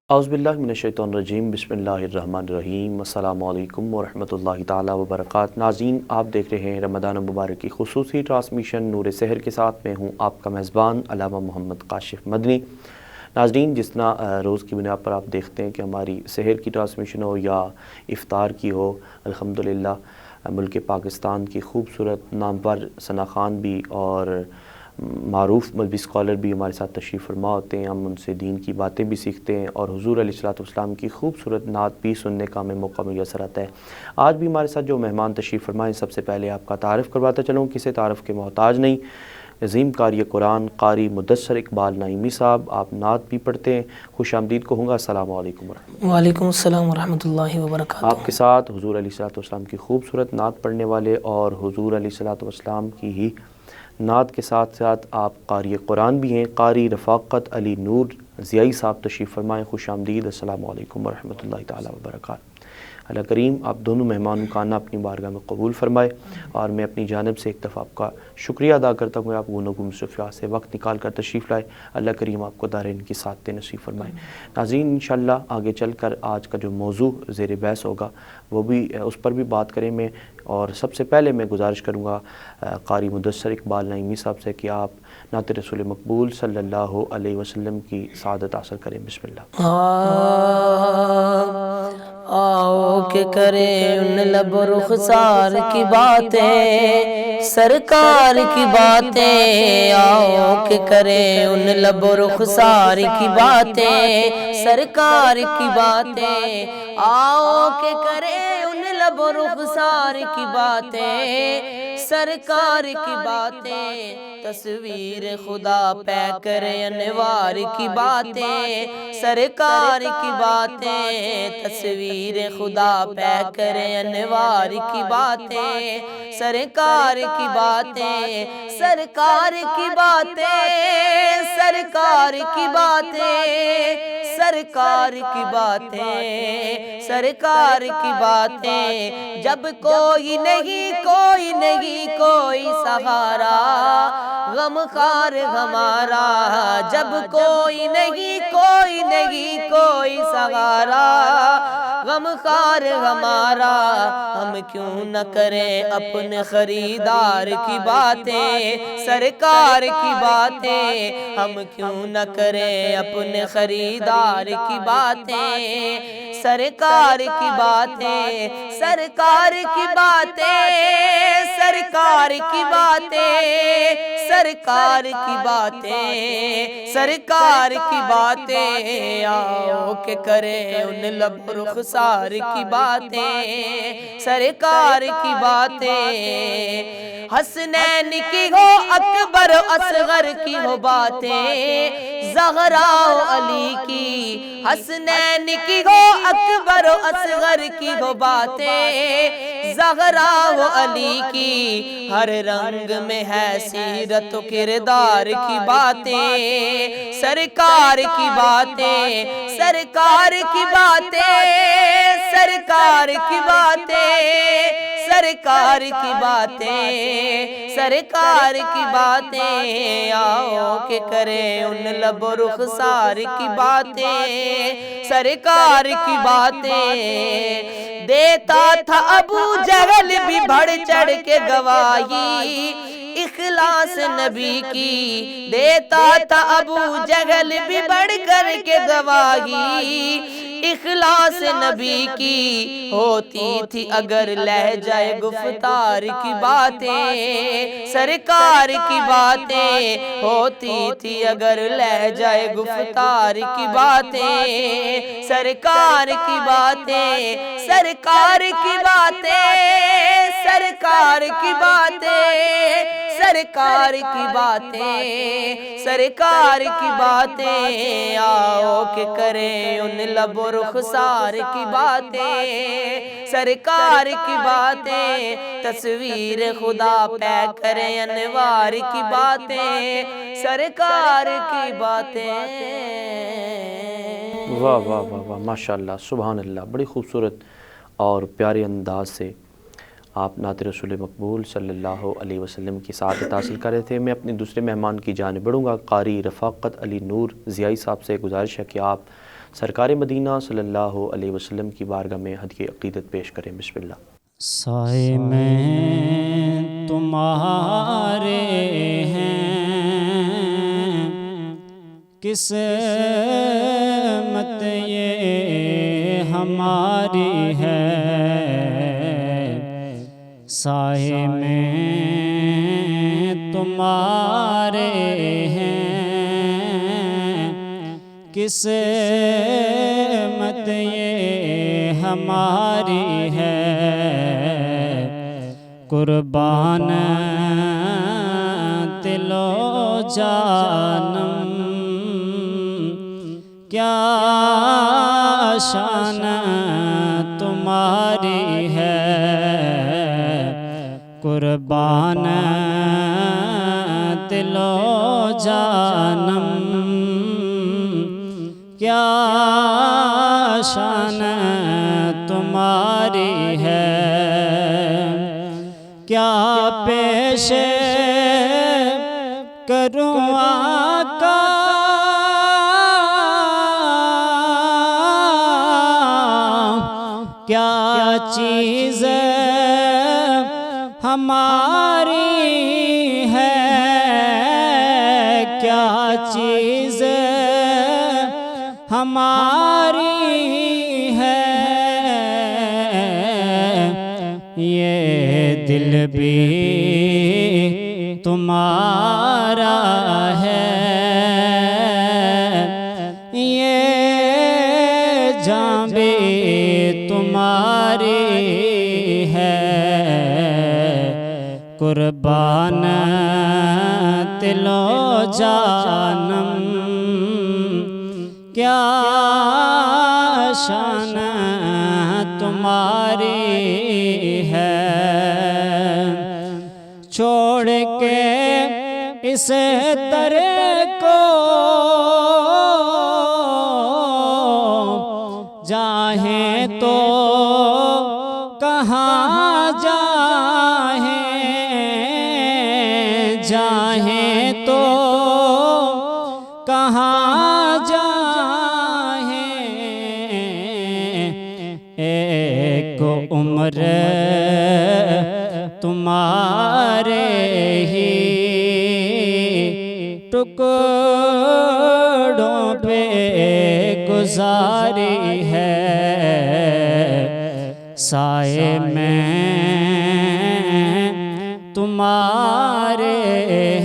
اعوذ باللہ من الشیطان الرجیم، بسم اللہ الرحمن الرحیم، السلام علیکم ورحمۃ اللہ تعالیٰ وبرکاتہ۔ ناظرین، آپ دیکھ رہے ہیں رمضان مبارک کی خصوصی ٹرانسمیشن نور سحر کے ساتھ میں ہوں آپ کا میزبان علامہ محمد کاشف مدنی۔ ناظرین، جس طرح روز کی بنا پر آپ دیکھتے ہیں کہ ہماری سحر کی ٹرانسمیشن ہو یا افطار کی ہو، الحمدللہ ملک پاکستان کی خوبصورت نامور ثنا خان بھی اور معروف مذہبی اسکالر بھی ہمارے ساتھ تشریف فرما ہوتے ہیں۔ ہم ان سے دین کی باتیں بھی سیکھتے ہیں اور حضور علیہ الصلوۃ والسلام کی خوبصورت نعت بھی سننے کا ہمیں موقع میسر آتا ہے۔ آج بھی ہمارے ساتھ جو مہمان تشریف فرمائیں، سب سے پہلے آپ کا تعارف کرواتا چلوں، کسی تعارف کے محتاج نہیں۔ عظیم قاری قرآن قاری مدثر اقبال نعیمی صاحب، آپ نعت بھی پڑھتے ہیں، خوش آمدید کہوں گا۔ السلام علیکم ورحمۃ اللہ۔ وعلیکم السلام ورحمۃ اللہ وبرکاتہ۔ آپ کے ساتھ حضور علیہ الصلوۃ والسلام کی خوبصورت نعت پڑھنے والے اور حضور علیہ الصلوۃ والسلام کی ہی نعت کے ساتھ ساتھ آپ قاری قرآن بھی ہیں، قاری رفاقت علی نور ضیائی صاحب تشریف فرمائیں، خوش آمدید۔ السلام علیکم ورحمۃ اللہ تعالیٰ وبرکاتہ۔ اللہ کریم آپ دونوں مہمانوں کا آنا اپنی بارگاہ میں قبول فرمائے، اور میں اپنی جانب سے ایک دفعہ آپ کا شکریہ ادا کرتا ہوں، آپ گنوں کو مصطفیٰ سے وقت نکال کر تشریف لائے۔ اللہ کریم آپ کو دارین کی سعادت نصیب فرمائے۔ ناظرین، انشاءاللہ آگے چل کر آج کا جو موضوع زیر بحث ہوگا وہ بھی اس پر بھی بات کریں میں، اور سب سے پہلے میں گزارش کروں گا قاری مدثر اقبال نعیمی صاحب سے کہ آپ نعت رسول مقبول صلی اللہ علیہ وسلم کی سعادت حاصل کریں۔ بسم اللہ۔ آؤ کہ کریں ان لب رخسار کی باتیں، سرکار کی باتیں، آؤ کہ کریں ان لب رخسار کی باتیں، سرکار کی باتیں، آؤ کہ کریں ان لب رخسار کی باتیں، سرکار کی باتیں، تصویر خدا پہ کریں انوار کی باتیں، سرکار کی باتیں، تصویر خدا پہ کریں انوار کی باتیں، سرکار کی باتیں، سرکار کی باتیں، سرکار کی باتیں، سرکار کی باتیں، سرکار کی باتیں، جب کوئی نہیں کوئی نہیں کوئی سہارا، غم خار ہمارا، جب کوئی نہیں کوئی نہیں کوئی سہارا، غم خار ہمارا، ہم کیوں نہ کریں اپنے خریدار کی باتیں، سرکار کی باتیں، ہم کیوں نہ کریں اپنے خریدار کی باتیں، سرکار کی باتیں، سرکار کی باتیں، سرکار کی باتیں، سرکار کی باتیں، سرکار کی باتیں، آؤ کہ کریں ان لب رخسار کی باتیں، سرکار کی باتیں، حسنین کی ہو اکبر اصغر کی ہو باتیں، زہرا و علی کی، حسنین کی ہو اکبر و اصغر کی ہو باتیں، زہرا و علی کی، ہر رنگ میں ہے سیرت و کردار کی باتیں، سرکار کی باتیں، سرکار کی باتیں، سرکار کی باتیں، سرکار کی باتیں، سرکار کی باتیں، آؤ کہ کریں ان لب رخسار کی باتیں، سرکار کی باتیں، دیتا تھا ابو جہل بھی بڑھ چڑھ کے گواہی، اخلاص نبی کی، دیتا تھا ابو جہل بھی بڑھ کر کے گواہی، اخلاص نبی کی، ہوتی تھی اگر لہجہ گفتار کی باتیں، سرکار کی باتیں، ہوتی تھی اگر لہجہ گفتار کی باتیں، سرکار کی باتیں، سرکار کی باتیں، سرکار کی باتیں، سرکار کی باتیں، سرکار کی باتیں، آؤ کہ کریں ان لب رخسار کی باتیں، سرکار کی باتیں، تصویر خدا پہ کریں انوار کی باتیں، سرکار کی باتیں۔ واہ واہ واہ واہ، ماشاء اللہ، سبحان اللہ، بڑی خوبصورت اور پیارے انداز سے آپ نعت رسول مقبول صلی اللہ علیہ وسلم کی سعادت حاصل کر رہے تھے۔ میں اپنے دوسرے مہمان کی جانب بڑھوں گا۔ قاری رفاقت علی نور ضیائی صاحب سے گزارش ہے کہ آپ سرکار مدینہ صلی اللہ علیہ وسلم کی بارگاہ میں ہدیہ عقیدت پیش کریں۔ بسم اللہ۔ سائے میں تمہارے ہیں، قسمت یہ ہماری ہے، سائے میں تمہارے ہیں، قسمت یہ ہماری ہے، قربان دل و جانم کیا شان تمہاری ہے، قربان دل و جانم کیا شان تمہاری ہے، کیا پیش کروں آقا کیا چیز ہماری ہے، کیا چیز ہماری ہے، یہ دل بھی تمہارا ہے، یہ جان بھی تمہاری ہے، قربان دل و جانم کیا شان تمہاری ہے، چھوڑ کے اس در کو جاہیں تو کہاں جاہیں، جاہیں تو کہاں جاہیں، ایک عمر تمہارے ہی ٹکڑوں پہ گزاری ہے، سائے میں تمہارے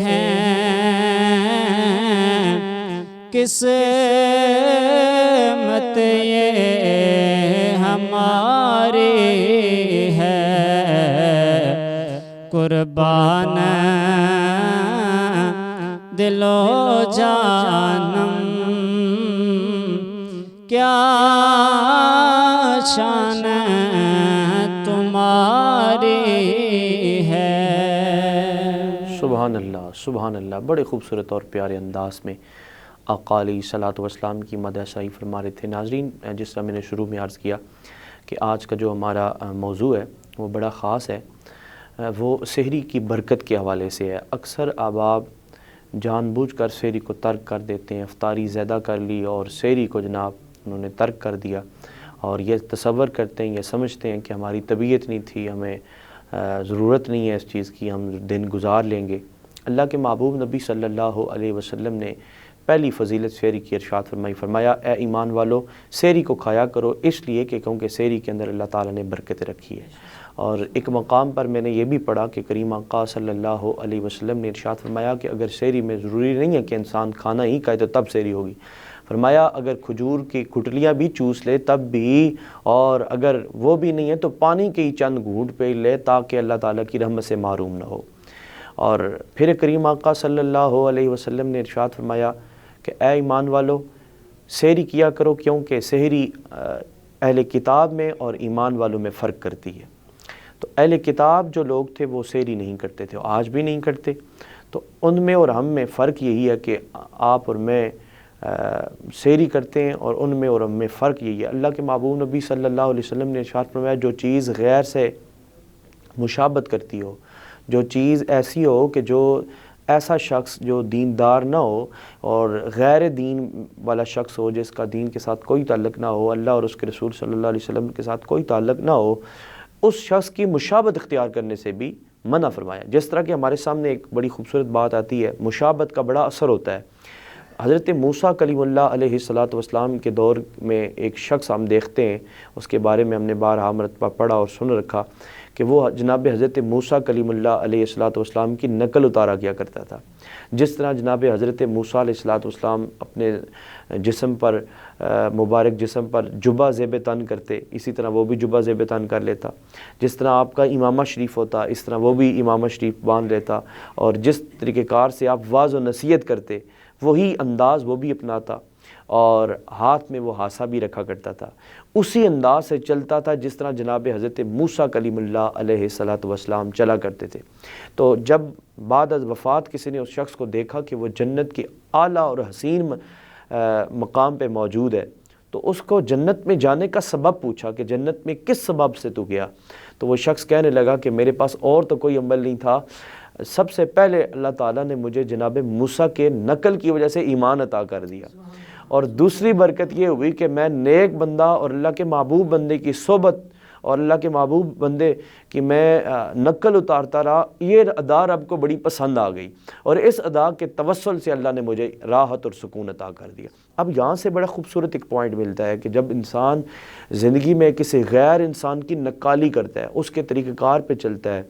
ہیں، قسمت یہ ہماری ہے، قربان دل و جانم کیا شان تمہاری ہے۔ سبحان اللہ، سبحان اللہ، بڑے خوبصورت اور پیارے انداز میں آقا علیہ الصلوۃ والسلام کی مدح شائی فرما رہے تھے۔ ناظرین، جس طرح میں نے شروع میں عرض کیا کہ آج کا جو ہمارا موضوع ہے وہ بڑا خاص ہے، وہ سحری کی برکت کے حوالے سے ہے۔ اکثر احباب جان بوجھ کر سحری کو ترک کر دیتے ہیں، افطاری زیادہ کر لی اور سحری کو جناب انہوں نے ترک کر دیا، اور یہ تصور کرتے ہیں، یہ سمجھتے ہیں کہ ہماری طبیعت نہیں تھی، ہمیں ضرورت نہیں ہے اس چیز کی، ہم دن گزار لیں گے۔ اللہ کے محبوب نبی صلی اللہ علیہ وسلم نے پہلی فضیلت سحری کی ارشاد فرمائی، فرمایا اے ایمان والو سحری کو کھایا کرو، اس لیے کہ کیونکہ سحری کے اندر اللہ تعالیٰ نے برکتیں رکھی ہے۔ اور ایک مقام پر میں نے یہ بھی پڑھا کہ کریم آقا صلی اللہ علیہ وسلم نے ارشاد فرمایا کہ اگر سحری میں ضروری نہیں ہے کہ انسان کھانا ہی کھائے تو تب سحری ہوگی، فرمایا اگر کھجور کی گٹلیاں بھی چوس لے تب بھی، اور اگر وہ بھی نہیں ہے تو پانی کے ہی چند گھونٹ پی لے تاکہ اللہ تعالیٰ کی رحمت سے محروم نہ ہو۔ اور پھر کریم آقا صلی اللہ علیہ وسلم نے ارشاد فرمایا کہ اے ایمان والو سحری کیا کرو، کیونکہ سحری اہل کتاب میں اور ایمان والوں میں فرق کرتی ہے۔ تو اہل کتاب جو لوگ تھے وہ سحری نہیں کرتے تھے، آج بھی نہیں کرتے، تو ان میں اور ہم میں فرق یہی ہے کہ آپ اور میں سحری کرتے ہیں، اور ان میں اور ہم میں فرق یہی ہے۔ اللہ کے محبوب نبی صلی اللہ علیہ وسلم نے ارشاد فرمایا جو چیز غیر سے مشابہت کرتی ہو، جو چیز ایسی ہو کہ جو ایسا شخص جو دیندار نہ ہو اور غیر دین والا شخص ہو، جس کا دین کے ساتھ کوئی تعلق نہ ہو، اللہ اور اس کے رسول صلی اللہ علیہ وسلم کے ساتھ کوئی تعلق نہ ہو، اس شخص کی مشابہت اختیار کرنے سے بھی منع فرمایا۔ جس طرح کہ ہمارے سامنے ایک بڑی خوبصورت بات آتی ہے، مشابہت کا بڑا اثر ہوتا ہے۔ حضرت موسیٰ کلیم اللہ علیہ السلام کے دور میں ایک شخص ہم دیکھتے ہیں، اس کے بارے میں ہم نے بارہا مرتبہ پڑھا اور سن رکھا کہ وہ جناب حضرت موسیٰ کلیم اللہ علیہ السلام کی نقل اتارا کیا کرتا تھا۔ جس طرح جناب حضرت موسیٰ علیہ السلام اپنے جسم پر مبارک جسم پر جبہ زیب تن کرتے، اسی طرح وہ بھی جبہ زیب تن کر لیتا۔ جس طرح آپ کا امامہ شریف ہوتا، اس طرح وہ بھی امامہ شریف باندھ لیتا، اور جس طریقہ کار سے آپ واعظ و نصیحت کرتے وہی انداز وہ بھی اپناتا، اور ہاتھ میں وہ ہاسا بھی رکھا کرتا تھا، اسی انداز سے چلتا تھا جس طرح جناب حضرت موسیٰ کلیم اللہ علیہ السلام چلا کرتے تھے۔ تو جب بعد از وفات کسی نے اس شخص کو دیکھا کہ وہ جنت کے اعلیٰ اور حسین مقام پہ موجود ہے، تو اس کو جنت میں جانے کا سبب پوچھا کہ جنت میں کس سبب سے تو گیا؟ تو وہ شخص کہنے لگا کہ میرے پاس اور تو کوئی عمل نہیں تھا، سب سے پہلے اللہ تعالیٰ نے مجھے جناب موسیٰ کے نقل کی وجہ سے ایمان عطا کر دیا، اور دوسری برکت یہ ہوئی کہ میں نیک بندہ اور اللہ کے محبوب بندے کی صحبت اور اللہ کے محبوب بندے کی میں نقل اتارتا رہا، یہ ادا رب کو بڑی پسند آ گئی، اور اس ادا کے توسل سے اللہ نے مجھے راحت اور سکون عطا کر دیا۔ اب یہاں سے بڑا خوبصورت ایک پوائنٹ ملتا ہے کہ جب انسان زندگی میں کسی غیر انسان کی نقالی کرتا ہے، اس کے طریقہ کار پہ چلتا ہے،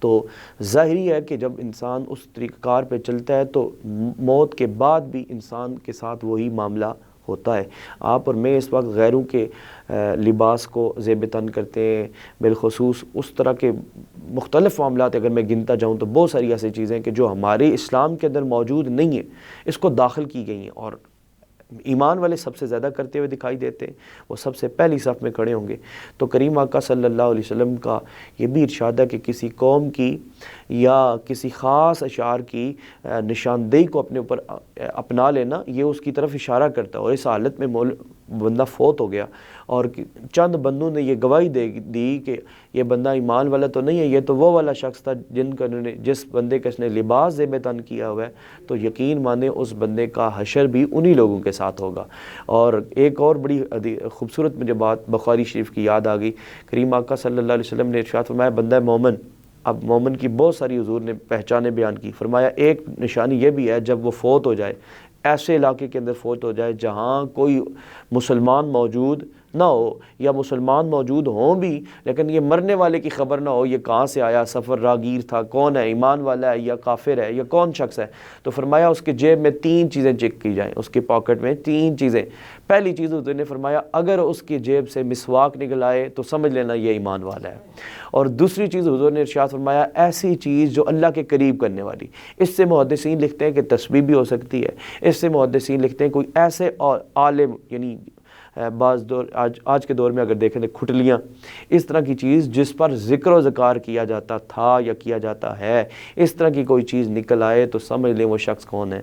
تو ظاہری ہے کہ جب انسان اس طریقہ کار پہ چلتا ہے تو موت کے بعد بھی انسان کے ساتھ وہی معاملہ ہوتا ہے۔ آپ اور میں اس وقت غیروں کے لباس کو زیب تن کرتے ہیں، بالخصوص اس طرح کے مختلف معاملات اگر میں گنتا جاؤں تو بہت ساری ایسی چیزیں کہ جو ہمارے اسلام کے اندر موجود نہیں ہیں، اس کو داخل کی گئی ہیں، اور ایمان والے سب سے زیادہ کرتے ہوئے دکھائی دیتے ہیں، وہ سب سے پہلی صف میں کھڑے ہوں گے۔ تو کریم آقا صلی اللہ علیہ وسلم کا یہ بھی ارشاد ہے کہ کسی قوم کی یا کسی خاص اشعار کی نشاندہی کو اپنے اوپر اپنا لینا، یہ اس کی طرف اشارہ کرتا ہے، اور اس حالت میں بندہ فوت ہو گیا اور چند بندوں نے یہ گواہی دی کہ یہ بندہ ایمان والا تو نہیں ہے، یہ تو وہ والا شخص تھا جس بندے کا اس نے لباس زیب تن کیا ہوا ہے، تو یقین مانے اس بندے کا حشر بھی انہی لوگوں کے ساتھ ہوگا۔ اور ایک اور بڑی خوبصورت مجھے بات بخاری شریف کی یاد آ گئی، کریم آقا صلی اللہ علیہ وسلم نے ارشاد فرمایا بندہ مومن، اب مومن کی بہت ساری حضور نے پہچانیں بیان کی، فرمایا ایک نشانی یہ بھی ہے جب وہ فوت ہو جائے، ایسے علاقے کے اندر فوت ہو جائے جہاں کوئی مسلمان موجود نہ ہو، یا مسلمان موجود ہوں بھی لیکن یہ مرنے والے کی خبر نہ ہو، یہ کہاں سے آیا، سفر راگیر تھا، کون ہے، ایمان والا ہے یا کافر ہے یا کون شخص ہے، تو فرمایا اس کے جیب میں 3 چیزیں چیک کی جائیں، اس کی پاکٹ میں 3 چیزیں۔ پہلی چیز حضور نے فرمایا اگر اس کی جیب سے مسواک نکل آئے تو سمجھ لینا یہ ایمان والا ہے، اور دوسری چیز حضور نے ارشاد فرمایا ایسی چیز جو اللہ کے قریب کرنے والی۔ اس سے محدثین لکھتے ہیں کہ تسبیح بھی ہو سکتی ہے، اس سے محدثین لکھتے ہیں کوئی ایسے عالم، یعنی بعض دور آج کے دور میں اگر دیکھیں تو کھٹلیاں، اس طرح کی چیز جس پر ذکر و ذکار کیا جاتا تھا یا کیا جاتا ہے، اس طرح کی کوئی چیز نکل آئے تو سمجھ لیں وہ شخص کون ہے،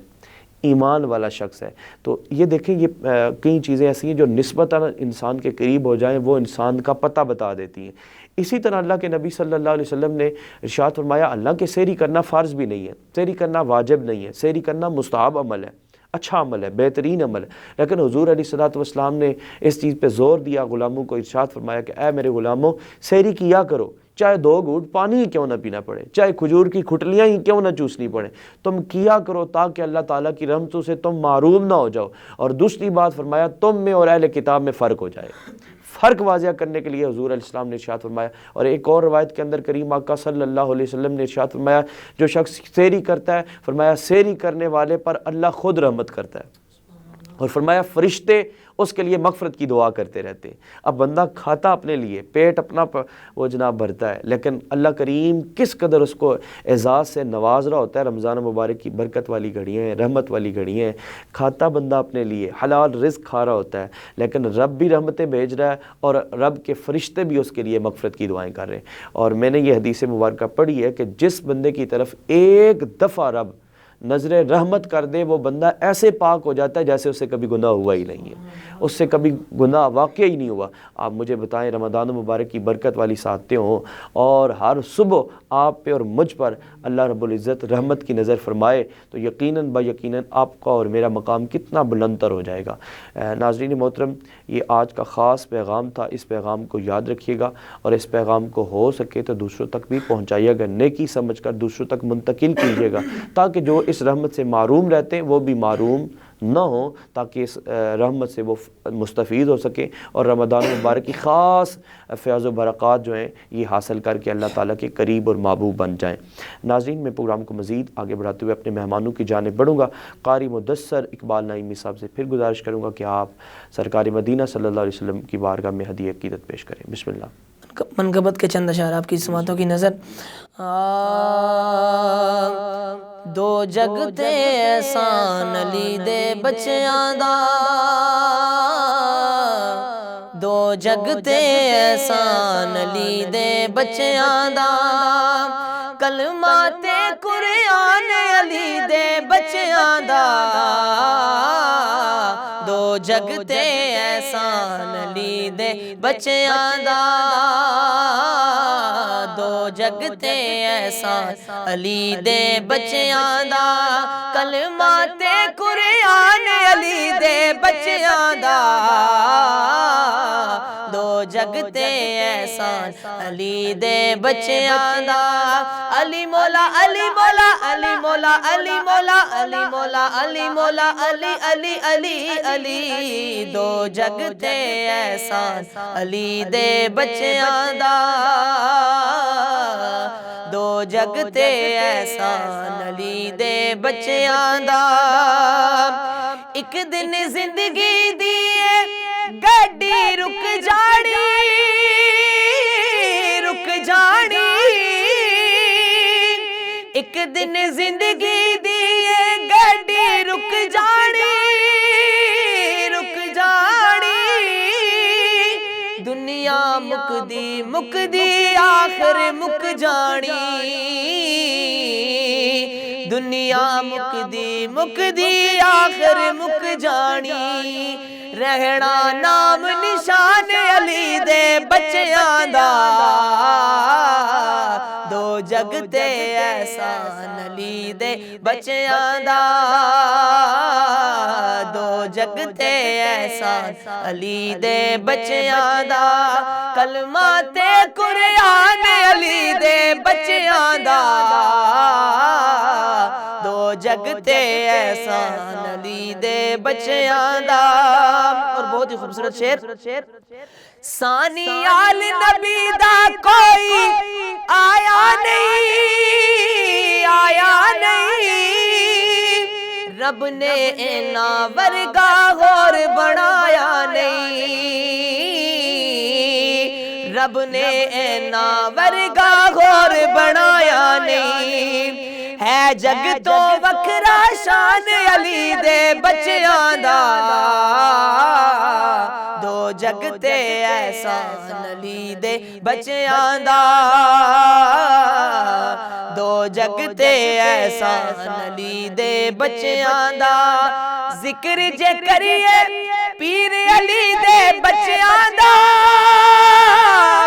ایمان والا شخص ہے۔ تو یہ دیکھیں یہ کئی چیزیں ایسی ہیں جو نسبتاً انسان کے قریب ہو جائیں وہ انسان کا پتہ بتا دیتی ہیں۔ اسی طرح اللہ کے نبی صلی اللہ علیہ وسلم نے ارشاد فرمایا اللہ کے سحری کرنا فرض بھی نہیں ہے، سحری کرنا واجب نہیں ہے، سحری کرنا مستحب عمل ہے، اچھا عمل ہے، بہترین عمل ہے، لیکن حضور علیہ الصلوۃ والسلام نے اس چیز پہ زور دیا، غلاموں کو ارشاد فرمایا کہ اے میرے غلاموں سحری کیا کرو، چاہے 2 گھونٹ پانی ہی کیوں نہ پینا پڑے، چاہے کھجور کی کھٹلیاں ہی کیوں نہ چوسنی پڑے، تم کیا کرو تاکہ اللہ تعالیٰ کی رحمتوں سے تم محروم نہ ہو جاؤ۔ اور دوسری بات فرمایا تم میں اور اہل کتاب میں فرق ہو جائے، فرق واضح کرنے کے لیے حضور علیہ السلام نے ارشاد فرمایا۔ اور ایک اور روایت کے اندر کریم آقا صلی اللہ علیہ وسلم نے ارشاد فرمایا جو شخص سحری کرتا ہے، فرمایا سحری کرنے والے پر اللہ خود رحمت کرتا ہے، اور فرمایا فرشتے اس کے لیے مغفرت کی دعا کرتے رہتے ہیں۔ اب بندہ کھاتا اپنے لیے، پیٹ اپنا وہ جناب بھرتا ہے، لیکن اللہ کریم کس قدر اس کو اعزاز سے نواز رہا ہوتا ہے۔ رمضان مبارک کی برکت والی گھڑیاں ہیں، رحمت والی گھڑیاں ہیں، کھاتا بندہ اپنے لیے حلال رزق کھا رہا ہوتا ہے، لیکن رب بھی رحمتیں بھیج رہا ہے اور رب کے فرشتے بھی اس کے لیے مغفرت کی دعائیں کر رہے ہیں۔ اور میں نے یہ حدیث مبارکہ پڑھی ہے کہ جس بندے کی طرف ایک دفعہ رب نظر رحمت کر دے وہ بندہ ایسے پاک ہو جاتا ہے جیسے اس سے کبھی گناہ ہوا ہی نہیں ہے، اس سے کبھی گناہ واقع ہی نہیں ہوا۔ آپ مجھے بتائیں رمضان المبارک کی برکت والی ساعتیں ہوں اور ہر صبح آپ پہ اور مجھ پر اللہ رب العزت رحمت کی نظر فرمائے تو یقیناً با یقیناً آپ کا اور میرا مقام کتنا بلند تر ہو جائے گا۔ ناظرین محترم، یہ آج کا خاص پیغام تھا، اس پیغام کو یاد رکھیے گا اور اس پیغام کو ہو سکے تو دوسروں تک بھی پہنچائیے گا، نیکی سمجھ کر دوسروں تک منتقل کیجیے گا تاکہ جو اس رحمت سے محروم رہتے ہیں وہ بھی محروم نہ ہوں، تاکہ اس رحمت سے وہ مستفید ہو سکیں اور رمضان مبارک کی خاص فیض و برکات جو ہیں یہ حاصل کر کے اللہ تعالیٰ کے قریب اور محبوب بن جائیں۔ ناظرین، میں پروگرام کو مزید آگے بڑھاتے ہوئے اپنے مہمانوں کی جانب بڑھوں گا۔ قاری مدثر اقبال نعیمی صاحب سے پھر گزارش کروں گا کہ آپ سرکار مدینہ صلی اللہ علیہ وسلم کی بارگاہ میں ہدیہ عقیدت پیش کریں۔ بسم اللہ۔ منقبت کے چند اشعار آپ کی سماعتوں کی نظر۔ دو جگ تے احسان علی دے بچیاں دا، دو جگ تے احسان علی دے بچیاں دا، کلمات قرآن علی دے بچیاں دا، دو جگ تے احسان علی دے بچیاں دا، دو جگ تے احسان علی دے بچیاں دا، کلمات قرآن علی دے بچیاں دا، دو جگ تے احسان علی دے بچیاں دا، علی مولا علی مولا علی مولا علی مولا علی مولا علی مولا علی علی علی علی، دو جگ تے احسان علی دے بچیاں دا، دو جگ تے احسان علی دے بچیاں دا، ایک دن زندگی دی گڈی رک جانی، رک جانی، ایک دن زندگی دی گڈی رک جانی، رک جانی، دنیا مکدی مکدی آخر مک جانی، دنیا مکدی مکدی آخر مک جانی، رہنا نام نشان علی دے بچیاں دا، دو جگ تے احسان علی دے بچیاں دا، دو جگ تے احسان علی دے بچیاں دا، کلمات قرآن علی دے بچیاں دا، دو جگ تے احسان علی دے بچیاں دا۔ اور بہت ہی خوبصورت شعر، ثانی آل نبی دا کوئی آیا نہیں، آیا نہیں، رب نے اینا ورگا غور بنایا نہیں، رب نے اینا ورگا غور بنایا نہیں، ہے جگ تو وکھرا شان علی دے بچیاں دا، دو جگ تے احسان علی دے بچیاں دا، دو جگ تے احسان علی دے بچیاں دا، ذکر جے کریے پیر علی دے بچیاں دا،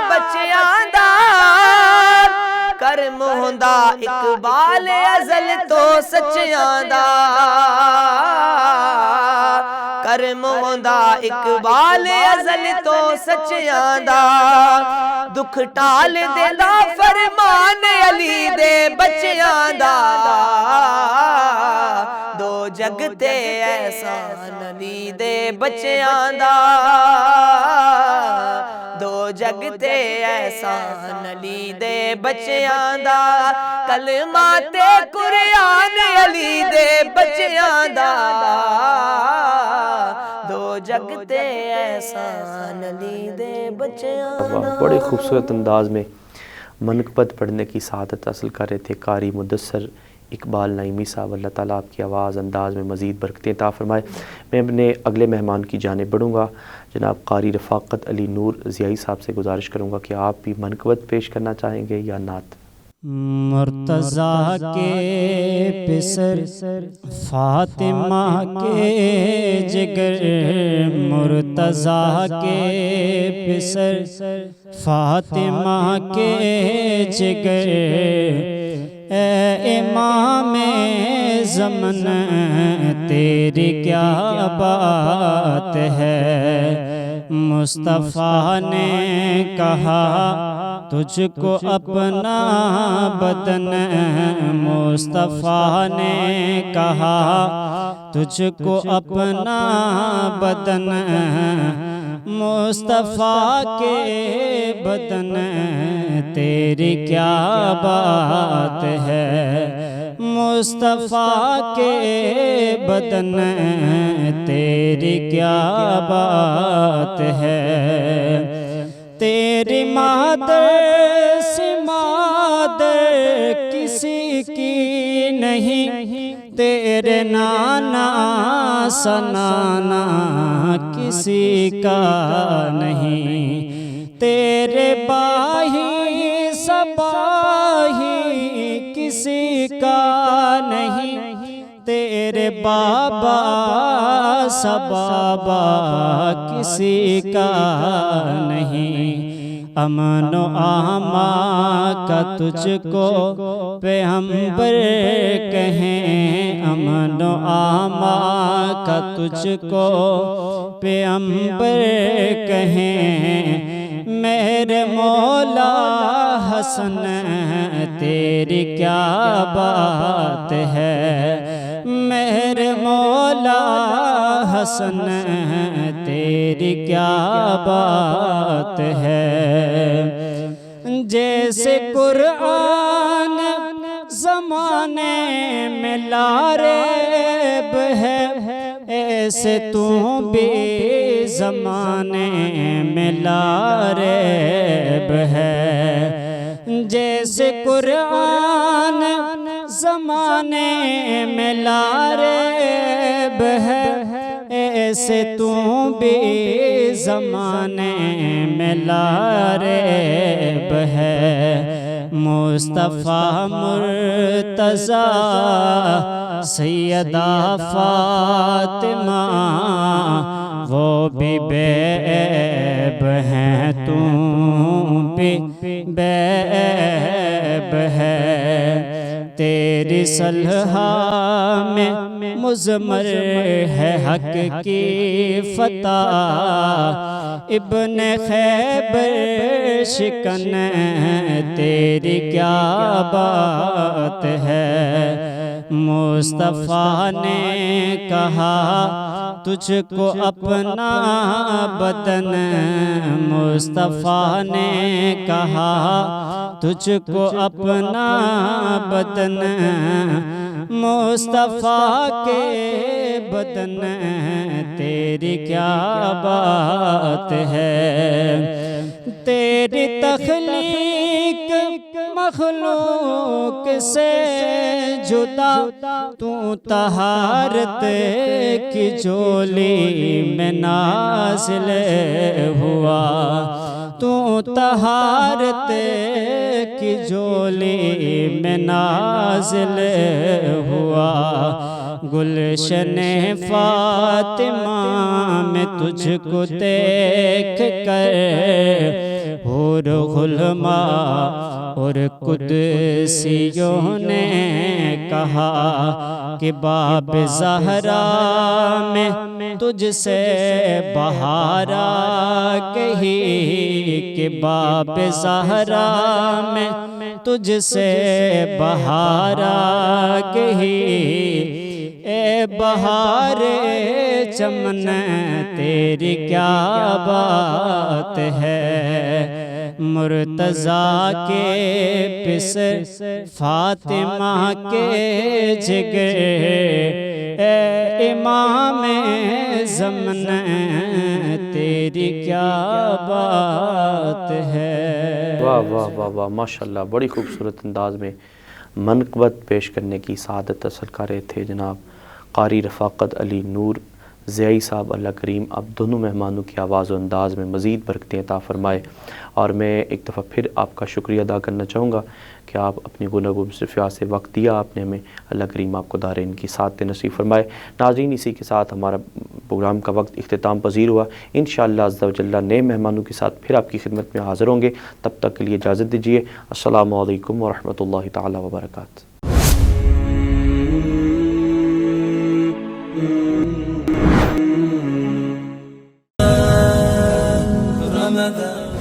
بچیاں دا، کرم ہوندا اقبال ازل تو سچیاں دا، کرم ہوندا اقبال ازل تو سچیاں دا، دکھ ٹال دیندا فرمان علی دے بچیاں دا، دو جگ تے احسان علی دے بچیاں دا، دو جگ تے احسان علی دے بچیاں دا، کلمات قرآن علی دے بچیاں دا، دو جگ تے احسان علی دے بچیاں دا۔ بڑے خوبصورت انداز میں منقبت پڑھنے کی سعادت حاصل کر رہے تھے قاری مدثر اقبال نعیمی صاحب، اللہ تعالیٰ آپ کی آواز انداز میں مزید برکتیں عطا فرمائے۔ میں اپنے اگلے مہمان کی جانب بڑھوں گا، جناب قاری رفاقت علی نور ضیائی صاحب سے گزارش کروں گا کہ آپ بھی منقبت پیش کرنا چاہیں گے یا نعت؟ مرتضیٰ کے پسر فاطمہ کے جگر، مرتضیٰ کے پسر فاطمہ کے جگر، اے امام زمن تیری کیا بات ہے، مصطفیٰ نے کہا تجھ کو اپنا بدن، مصطفیٰ نے کہا تجھ کو اپنا بدن، مصطفیٰ کے بدن تیری کیا بات ہے، مصطفیٰ کے بدن تیری کیا بات ہے، تیری مادر سے مادر کسی کی نہیں، تیرے نانا سا نانا کسی کا نہیں، تیرے باہی سا باہی کسی کا نہیں، تیرے بابا سا بابا کسی کا نہیں، امن و امان کا تجھ کو پیغمبر کہیں، امن و امان کا تجھ کو پیغمبر کہیں، میرے مولا حسن تیری کیا بات ہے، میرے مولا حسن تیری کیا بات ہے، جیسے قرآن زمانے میں لاریب ہے، ایسے تو بھی زمانے میں لاریب ہے، جیسے قرآن زمانے میں لاریب ہے، ایسے تو بھی زمانے میں لاریب ہے، مصطفیٰ مرتضیٰ سیدہ فاطمہ وہ بھی بے عیب ہیں، تو بھی بے عیب ہے، تیری صلحہ میں مضمر ہے حق کی فتح، ابن خیبر شکن تیری کیا بات ہے، مصطفیٰ نے کہا تجھ کو اپنا بدن، مصطفیٰ نے کہا تجھ کو اپنا بدن، مصطفیٰ کے بدن تیری کیا بات ہے، تیری تخلیق مخلوق سے جدا، تو طہارت کی جولی میں نازل ہوا، تو طہارت کی جولی میں نازل ہوا، گلشن فاطمہ میں تجھ کو دیکھ کر حور غلما اور قدسیوں نے کہا کہ باب زہرا میں تجھ سے بہار آ گئی، کہ باب زہرا میں تجھ سے بہار آ گئی، اے بہار چمن تیری کیا بات ہے، مرتضیٰ کے پسر فاطمہ کے جگر، اے امام زمن تیری کیا بات ہے۔ واہ واہ واہ واہ، ماشاءاللہ، بڑی خوبصورت انداز میں منقبت پیش کرنے کی سعادت حاصل کر رہے تھے جناب قاری رفاقت علی نور ضیائی صاحب، اللہ کریم آپ دونوں مہمانوں کی آواز و انداز میں مزید برکتیں عطا فرمائے۔ اور میں ایک دفعہ پھر آپ کا شکریہ ادا کرنا چاہوں گا کہ آپ اپنی گفتگو مصطفیٰ سے وقت دیا آپ نے ہمیں، اللہ کریم آپ کو دارین کی سعادت نصیب فرمائے۔ ناظرین، اسی کے ساتھ ہمارا پروگرام کا وقت اختتام پذیر ہوا۔ انشاءاللہ عز و جل نئے مہمانوں کے ساتھ پھر آپ کی خدمت میں حاضر ہوں گے، تب تک کے لیے اجازت دیجیے۔ السلام علیکم ورحمۃ اللہ تعالی وبرکاتہ۔